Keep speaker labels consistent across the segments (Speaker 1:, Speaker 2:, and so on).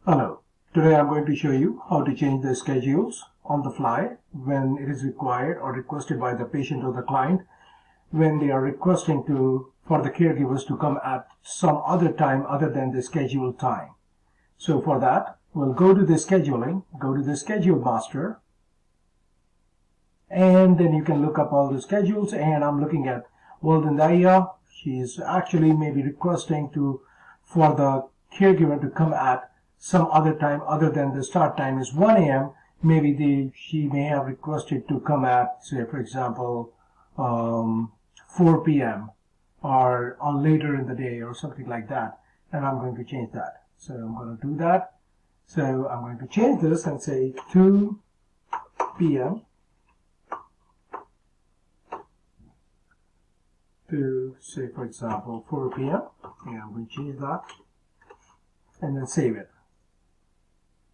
Speaker 1: Hello, today I'm going to show you how to change the schedules on the fly when it is required or requested by the patient or the client when they are requesting for the caregivers to come at some other time other than the scheduled time. So for that, we'll go to the scheduling, go to the schedule master, and then you can look up all the schedules. And I'm looking at Walden Daya. She's actually maybe requesting for the caregiver to come at some other time other than the start time is 1 a.m. Maybe she may have requested to come at, say, for example, 4 p.m. or later in the day or something like that. And I'm going to change that. So I'm going to do that. So I'm going to change this and say 2 p.m. to, say, for example, 4 p.m. And I'm going to change that and then save it.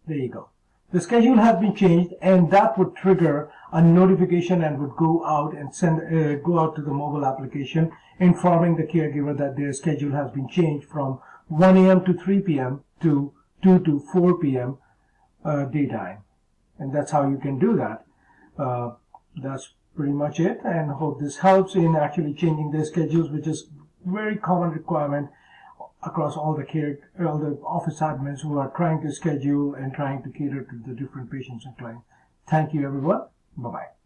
Speaker 1: There you go. The schedule has been changed, and that would trigger a notification and would go out and go out to the mobile application informing the caregiver that their schedule has been changed from 1 a.m. to 3 p.m. to 2 to 4 p.m. Daytime. And that's how you can do that. That's pretty much it, and hope this helps in actually changing their schedules, which is a very common requirement across all the office admins who are trying to schedule and trying to cater to the different patients and clients. Thank you, everyone. Bye-bye.